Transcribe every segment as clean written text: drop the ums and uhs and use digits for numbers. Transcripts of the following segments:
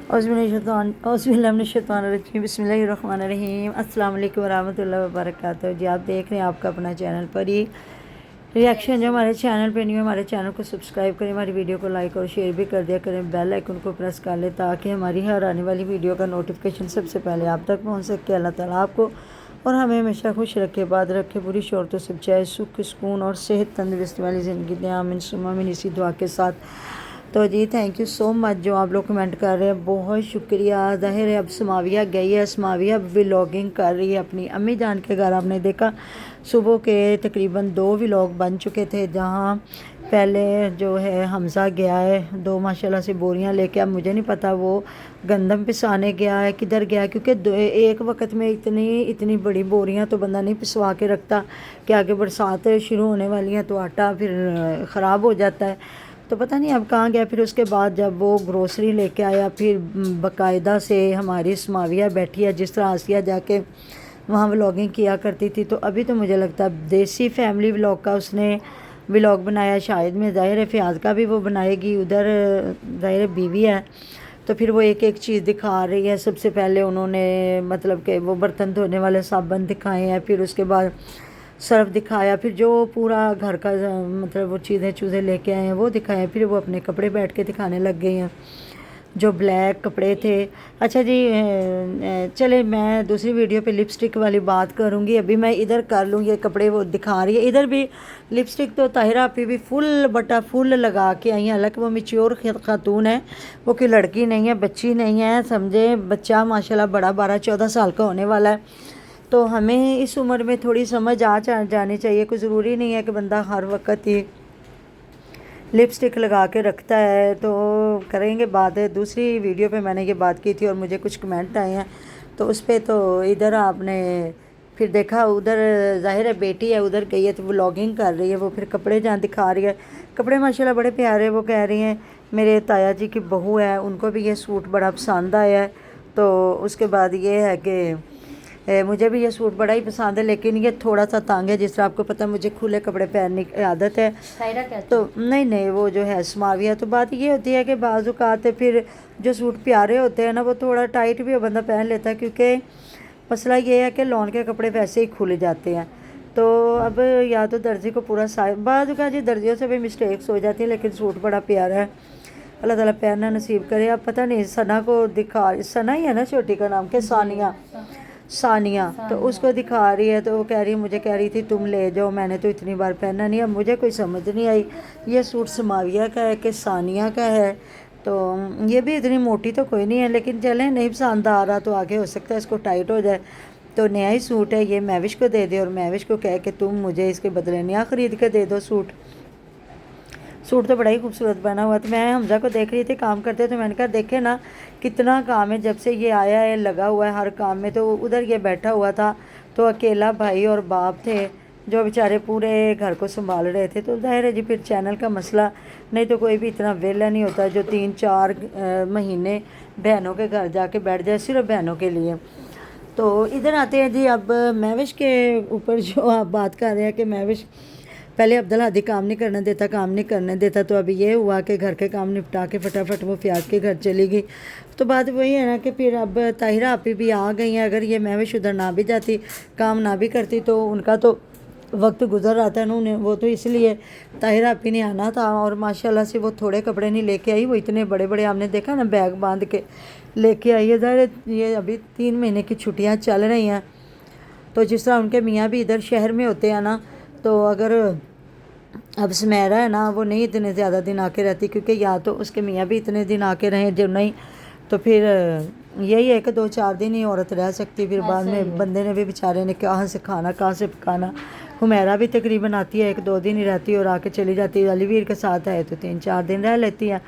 औज़ुबिल्लाहिमिनश्शैतानिर्रजीम बिस्मिल्लाहिर्रहमानिर्रहीम अस्सलाम वालेकुम वरहमतुल्लाहि वबरकातुहू। जी आप देख रहे हैं आपका अपना चैनल पर ही रिएक्शन। जो हमारे चैनल पे नहीं है हमारे चैनल को सब्सक्राइब करें, हमारी वीडियो को लाइक और शेयर भी कर दिया करें, बेल आइकन को प्रेस कर लें ताकि हमारी हर आने वाली वीडियो का नोटिफिकेशन सबसे पहले आप तक पहुँच सके। अल्लाह ताला आपको और हमें हमेशा खुश रखे, बात रखे, पूरी शोहरतों से चाहे सुख सुकून और सेहत तंदुरुस्ती वाली ज़िंदगी दें। आमीन सुम्मा आमीन। इसी दुआ के साथ तो जी थैंक यू सो मच जो आप लोग कमेंट कर रहे हैं, बहुत शुक्रिया। ज़ाहिर है अब समाविया गई है, समाविया अब व्लॉगिंग कर रही है अपनी अम्मी जान के घर। आपने देखा सुबह के तकरीबन 2 व्लॉग बन चुके थे, जहाँ पहले जो है हमज़ा गया है 2 माशाल्लाह से बोरियां लेके। अब मुझे नहीं पता वो गंदम पिसाने गया है किधर गया है, क्योंकि एक वक्त में इतनी बड़ी बोरियां तो बंदा नहीं पिसवा के रखता कि आगे बरसात शुरू होने वाली हैं तो आटा फिर ख़राब हो जाता है। तो पता नहीं अब कहाँ गया। फिर उसके बाद जब वो ग्रोसरी लेके आया, फिर बाकायदा से हमारी समाविया बैठी है, जिस तरह आसिया जाके वहाँ व्लॉगिंग किया करती थी। तो अभी तो मुझे लगता है देसी फैमिली व्लॉग का उसने व्लॉग बनाया शायद में। ज़ाहिर है फ़याज़ का भी वो बनाएगी, उधर ज़ाहिर है बीवी है तो फिर वो एक एक चीज़ दिखा रही है। सबसे पहले उन्होंने मतलब कि वो बर्तन धोने वाले साबुन दिखाए हैं, फिर उसके बाद सर्फ दिखाया, फिर जो पूरा घर का मतलब वो चीज़ें लेके आए हैं वो दिखाए, फिर वो अपने कपड़े बैठ के दिखाने लग गई हैं जो ब्लैक कपड़े थे। अच्छा जी चले मैं दूसरी वीडियो पे लिपस्टिक वाली बात करूँगी, अभी मैं इधर कर लूँ। ये कपड़े वो दिखा रही है, इधर भी लिपस्टिक तो ताहिरा आपी भी फुल बटा फुल लगा के आई हैं। हालांकि वो मैच्योर खातून है, वो कोई लड़की नहीं है, बच्ची नहीं है, समझे बच्चा माशाल्लाह बड़ा 12-14 साल का होने वाला है। तो हमें इस उम्र में थोड़ी समझ आ जानी चाहिए। कोई ज़रूरी नहीं है कि बंदा हर वक्त ही लिपस्टिक लगा के रखता है। तो करेंगे बात है दूसरी वीडियो पे मैंने ये बात की थी और मुझे कुछ कमेंट आए हैं तो उस पर तो इधर आपने फिर देखा उधर ज़ाहिर है बेटी है उधर गई है तो व्लॉगिंग कर रही है, वो फिर कपड़े जहाँ दिखा रही है। कपड़े माशाल्लाह बड़े प्यारे। वो कह रही हैं मेरे ताया जी की बहू है, उनको भी ये सूट बड़ा पसंद आया है। तो उसके बाद ये है कि मुझे भी ये सूट बड़ा ही पसंद है, लेकिन ये थोड़ा सा तंग है। जिस तरह आपको पता है मुझे खुले कपड़े पहनने की आदत है। तो नहीं वो जो है समाविया। तो बात ये होती है कि बाज़ औक़ात फिर जो सूट प्यारे होते हैं ना वो थोड़ा टाइट भी बंदा पहन लेता है, क्योंकि मसला ये है कि लॉन के कपड़े वैसे ही खुल जाते हैं। तो अब या तो दर्जी को पूरा बाज़ औक़ात जी दर्जियों से भी मिस्टेक्स हो जाती है, लेकिन सूट बड़ा प्यारा है। अल्लाह ताला पहनना नसीब करे। अब पता नहीं सना को दिखा, सना ही है ना छोटी का नाम, के सानिया तो उसको दिखा रही है। तो वो कह रही है मुझे कह रही थी तुम ले जाओ, मैंने तो इतनी बार पहना नहीं। अब मुझे कोई समझ नहीं आई ये सूट समाविया का है कि सानिया का है। तो ये भी इतनी मोटी तो कोई नहीं है, लेकिन चलें नहीं पसंद आ रहा तो आगे हो सकता है इसको टाइट हो जाए। तो नया ही सूट है, ये महविश को दे दे और महविश को कह के तुम मुझे इसके बदले नया ख़रीद के दे दो सूट तो बड़ा ही खूबसूरत बना हुआ। तो मैं हमजा को देख रही थी काम करते, तो मैंने कहा देखे ना कितना काम है, जब से ये आया है लगा हुआ है हर काम में। तो उधर ये बैठा हुआ था तो अकेला भाई और बाप थे जो बेचारे पूरे घर को संभाल रहे थे। तो ज़ाहिर है जी फिर चैनल का मसला, नहीं तो कोई भी इतना वेला नहीं होता जो 3-4 महीने बहनों के घर जाके बैठ जाए सिर्फ बहनों के लिए। तो इधर आते हैं जी अब महविश के ऊपर जो आप बात कर रहे हैं कि महविश पहले अब्दुल हादी काम नहीं करने देता। तो अभी ये हुआ कि घर के काम निपटा के फटाफट वो फ़याज़ के घर चली गई। तो बात वही है ना कि फिर अब ताहिरा आपी भी आ गई हैं। अगर ये महविश उधर ना भी जाती, काम ना भी करती, तो उनका तो वक्त गुजर रहा था उन्हें, वो तो इसलिए ताहिरा आपी ने आना था। और माशाल्लाह से वो थोड़े कपड़े नहीं लेके आई, वो इतने बड़े बड़े आपने देखा ना बैग बांध के लेके आई है। ज़ाहिर ये अभी 3 महीने की छुट्टियाँ चल रही हैं। तो जिस तरह उनके मियाँ भी इधर शहर में होते हैं ना, तो अगर अब सुमेरा है ना वो नहीं इतने ज़्यादा दिन आके रहती, क्योंकि या तो उसके मियाँ भी इतने दिन आके रहें, जो नहीं तो फिर यही है कि 2-4 दिन ही औरत रह सकती। फिर बाद में बंदे ने भी बेचारे ने कहाँ से खाना कहाँ से पकाना। हुमैरा भी तकरीबन आती है 1-2 दिन ही रहती है और आके चली जाती है। अलीवीर के साथ है तो 3-4 दिन रह लेती है,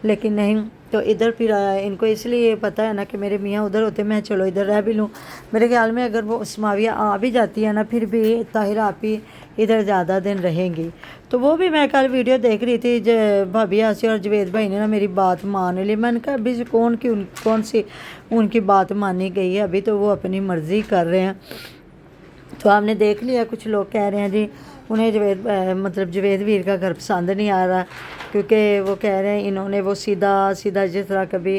लेकिन नहीं तो इधर फिर इनको इसलिए पता है ना कि मेरे मियाँ उधर होते, मैं चलो इधर रह भी लूँ। मेरे ख्याल में अगर वो समाविया आ भी जाती है ना फिर भी ताहिरा आपी इधर ज़्यादा दिन रहेंगी। तो वो भी मैं कल वीडियो देख रही थी, भाभी आसी और जवेद भाई ने ना मेरी बात मान ली। मैंने कहा अभी कौन सी उनकी बात मानी गई है, अभी तो वो अपनी मर्ज़ी कर रहे हैं। तो आपने देख लिया कुछ लोग कह रहे हैं जी उन्हें जवेद वीर का घर पसंद नहीं आ रहा, क्योंकि वो कह रहे हैं इन्होंने वो सीधा जिस तरह कभी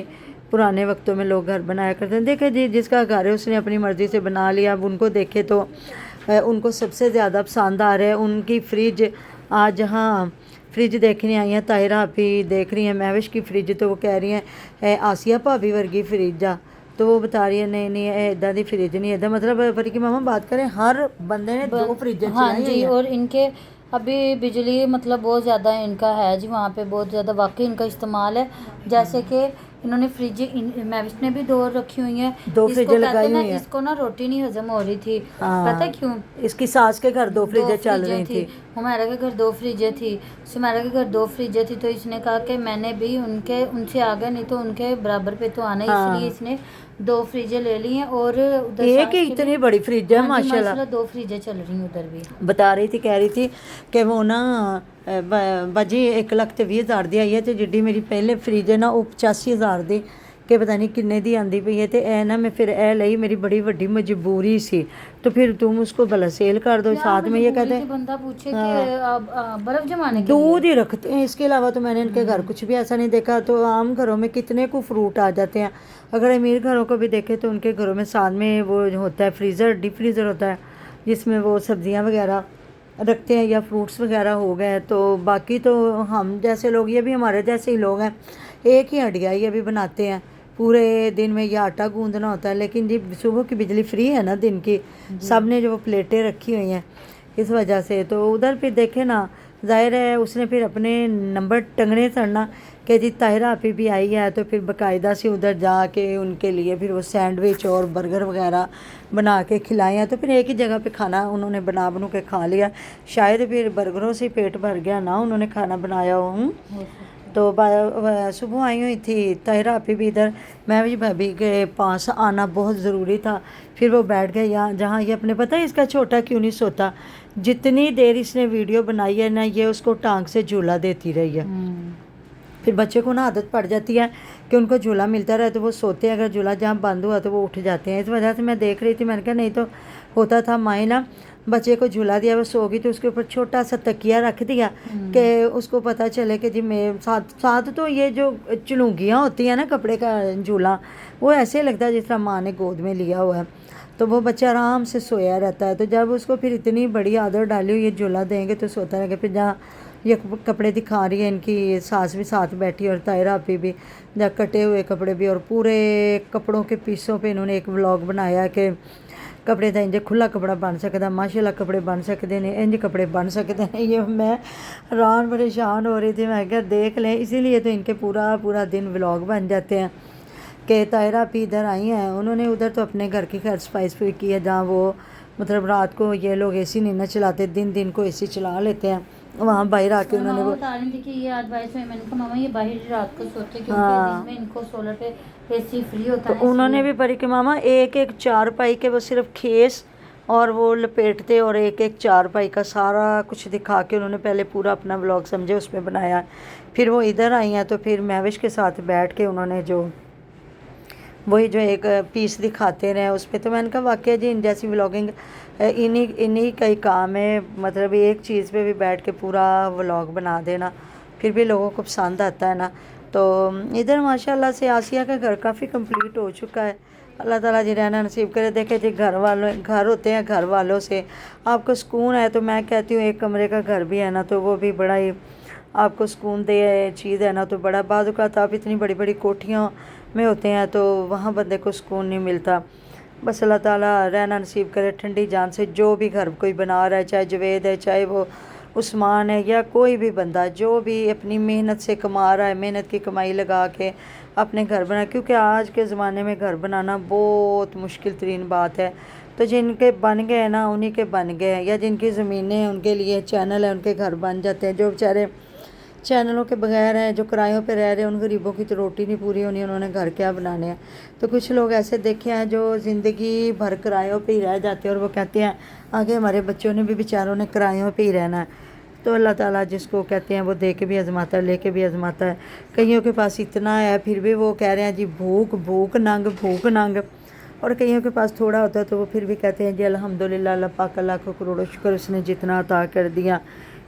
पुराने वक्तों में लोग घर बनाया करते हैं। देखे जी, जिसका घर है उसने अपनी मर्ज़ी से बना लिया। अब उनको देखे तो उनको सबसे ज़्यादा पसंद आ रहा है उनकी फ्रिज। आज हाँ फ्रिज देखने आई हैं, ताहिरा आपी देख रही हैं महविश की फ्रिज, तो वो कह रही हैं आसिया भाभी वर्गी फ्रिज आ। तो वो बता रही है नहीं नहीं इदा दी फ्रिज नहीं इदा, मतलब पर कि मामा बात करें हर बंदे ने 2 फ्रिज हाँ जी। और इनके अभी बिजली मतलब बहुत ज़्यादा इनका है जी, वहाँ पे बहुत ज़्यादा वाकई इनका इस्तेमाल है। जैसे कि इन्होंने फ्रिज महविश ने भी 2 रखी हुई हैं। 2 फ्रिजें लगाई हुई हैं। इसको ना रोटी नहीं हजम हो रही थी, हाँ, पता है क्यों? इसकी सास के घर 2 फ्रिजें चल रही थी। हुमैरा के घर 2 फ्रिजें थी, सुमैरा के घर 2 फ्रिजें थी। तो इसने कहा कि मैंने भी उनसे आगे नहीं तो उनके बराबर पे तो आना, इसलिए इसने 2 फ्रिजें ले ली हैं। और उधर एक ही इतनी बड़ी फ्रिज है माशाल्लाह। 2 फ्रिजें चल रही हैं उधर भी। बता रही थी, कह रही थी कि वो ना बाजी 1,20,000 दी आई है, तो जिड्डी मेरी पहले फ्रिज है ना वो 85,000 दी कि पता नहीं किन्ने दी आंदी पई है। तो ए ना मैं फिर ए लई, मेरी बड़ी वड्डी मजबूरी सी। तो फिर तुम उसको भला सेल कर दो। साथ में ये कहते हैं बंदा पूछे कि बर्फ जमाने के दूध ही रखते हैं, इसके अलावा तो मैंने इनके घर कुछ भी ऐसा नहीं देखा। तो आम घरों में कितने को फ्रूट आ जाते हैं। अगर अमीर घरों को भी देखें तो उनके घरों में साथ में वो होता है फ्रीज़र, डीप फ्रीज़र होता है जिसमें वो सब्जियां वगैरह रखते हैं या फ्रूट्स वगैरह हो गए। तो बाकी तो हम जैसे लोग, ये भी हमारे जैसे ही लोग हैं, एक ही हंडिया ये भी बनाते हैं। पूरे दिन में ये आटा गूंदना होता है। लेकिन जी सुबह की बिजली फ्री है ना दिन की, सब ने जो प्लेटें रखी हुई हैं इस वजह से। तो उधर फिर देखे ना, ज़ाहिर है उसने फिर अपने नंबर टंगने चढ़ना कि जी ताहिरा आपी भी आई है। तो फिर बाकायदा से उधर जाके उनके लिए फिर वो सैंडविच और बर्गर वगैरह बना के खिलाए हैं। तो फिर एक ही जगह पे खाना उन्होंने बनू के खा लिया। शायद फिर बर्गरों से पेट भर गया ना, उन्होंने खाना बनाया हूँ। तो सुबह आई हुई थी ताहिरा आपी भी इधर, मैं भी भाभी के पास आना बहुत ज़रूरी था। फिर वो बैठ गए यहाँ जहाँ ये अपने, पता है इसका छोटा क्यों नहीं सोता। जितनी देर इसने वीडियो बनाई है ना, ये उसको टांग से झूला देती रही है। फिर बच्चे को ना आदत पड़ जाती है कि उनको झूला मिलता रहे तो वो सोते हैं, अगर झूला जहाँ बंद हुआ तो वो उठ जाते हैं। इस वजह से मैं देख रही थी, मैंने कहा नहीं तो होता था माए ना बच्चे को झूला दिया, वो सो गई तो उसके ऊपर छोटा सा तकिया रख दिया कि उसको पता चले कि जी मैं साथ तो ये जो चुलूंगियाँ होती हैं ना कपड़े का झूला, वो ऐसे लगता है जिस तरह माँ ने गोद में लिया हुआ है। तो वो बच्चा आराम से सोया रहता है। तो जब उसको फिर इतनी बड़ी आदत डाली हुई है झूला देंगे तो सोता रहेगा। फिर जहाँ ये कपड़े दिखा रही है, इनकी सास भी साथ बैठी और ताहिरा आपी भी, जहाँ कटे हुए कपड़े भी और पूरे कपड़ों के पीसों पे इन्होंने एक व्लॉग बनाया कि कपड़े तो इंज खुला कपड़ा बन सकता, माशाल्लाह कपड़े बन सकते हैं, इंज कपड़े बन सकते हैं। ये मैं हैरान परेशान हो रही थी, मैं क्या देख लें। इसीलिए तो इनके पूरा दिन व्लॉग बन जाते हैं कि ताहिरा आपी इधर आई हैं। उन्होंने उधर तो अपने घर की खैर सफाई की है, जहाँ वो मतलब रात को ये लोग एसी नहीं ना चलाते, दिन को एसी चला लेते हैं। वहाँ बाहर आके उन्होंने वो कि ये आज बारिश में, मैंने कहा मामा ये बाहर रात को सोते क्योंकि दिन में इनको सोलर पे एसी फ्री होता है। तो उन्होंने भी परी के मामा एक चारपाई के वो सिर्फ खेस और वो लपेटते और एक चारपाई का सारा कुछ दिखा के उन्होंने पहले पूरा अपना व्लॉग समझे उसमें बनाया। फिर वो इधर आई हैं तो फिर महविश के साथ बैठ के उन्होंने जो वही जो एक पीस दिखाते रहे उस पर। तो मैंने कहा वाकई जी इन जैसी व्लॉगिंग इन्हीं का ही काम है, मतलब एक चीज़ पे भी बैठ के पूरा व्लॉग बना देना, फिर भी लोगों को पसंद आता है ना। तो इधर माशाल्लाह से आसिया का घर काफ़ी कंप्लीट हो चुका है। अल्लाह ताला जी रहना नसीब करे। देखे जी घर होते हैं, घर वालों से आपको सुकून है। तो मैं कहती हूँ एक कमरे का घर भी है ना तो वो भी बड़ा ही आपको सुकून दे चीज़ है ना। तो बड़ा बाद औक़ात आप इतनी बड़ी बड़ी कोठियों में होते हैं तो वहाँ बंदे को सुकून नहीं मिलता। बस अल्लाह ताला रहना नसीब करे ठंडी जान से। जो भी घर कोई बना रहा है, चाहे जवेद है, चाहे वो उस्मान है या कोई भी बंदा जो भी अपनी मेहनत से कमा रहा है, मेहनत की कमाई लगा के अपने घर बना, क्योंकि आज के ज़माने में घर बनाना बहुत मुश्किल तरीन बात है। तो जिनके बन गए हैं ना उन्हीं के बन गए हैं, या जिनकी ज़मीनें हैं उनके लिए चैनल है उनके घर बन जाते हैं। जो बेचारे चैनलों के बगैर हैं, जो किरायों पे रह रहे हैं, उन गरीबों की तो रोटी नहीं पूरी होनी, उन्होंने घर क्या बनाने हैं। तो कुछ लोग ऐसे देखे हैं जो ज़िंदगी भर किरायों पे ही रह जाते हैं और वो कहते हैं आगे हमारे बच्चों ने भी बेचारों ने किरायों पे ही रहना है। तो अल्लाह ताला जिसको कहते हैं वो दे के भी आजमाता है, ले के भी आजमाता है। कईयों के पास इतना है फिर भी वो कह रहे हैं जी भूख नंग, और कईयों के पास थोड़ा होता है तो वो फिर भी कहते हैं जी अल्हम्दुलिल्लाह, अल्लाह पाक अल्लाह को करोड़ों शुक्र उसने जितना अता कर दिया।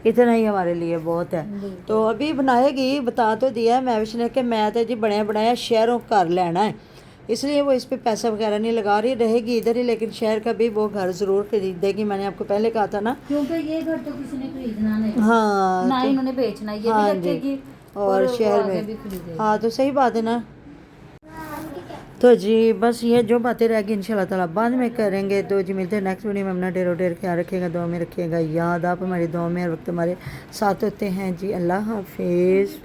इतना ही हमारे लिए बहुत है। तो अभी बनाएगी, बता तो दिया है महविश ने कि मैं तो जी बने बनाया शहरों घर लेना है, इसलिए वो इस पे पैसा वगैरह नहीं लगा रही, रहेगी इधर ही, लेकिन शहर का भी वो घर ज़रूर खरीदेगी। मैंने आपको पहले कहा था ना। क्योंकि ये घर तो किसी ने खरीदना नहीं, हाँ ना तो, इन्होंने बेचना, ये हाँ भी जी, रखेगी और वो शहर आगे में भी खरीदेगी। हाँ तो सही बात है ना। तो जी बस ये जो बातें रहेगी इंशाल्लाह ताला बाद में करेंगे। तो जी मिलते हैं नेक्स्ट वीडियो में। अपना ढेरों ढेर ख्याल रखिएगा, दुआ में रखिएगा याद, आप हमारी दुआ में हर वक्त हमारे साथ होते हैं जी। अल्लाह हाफिज़।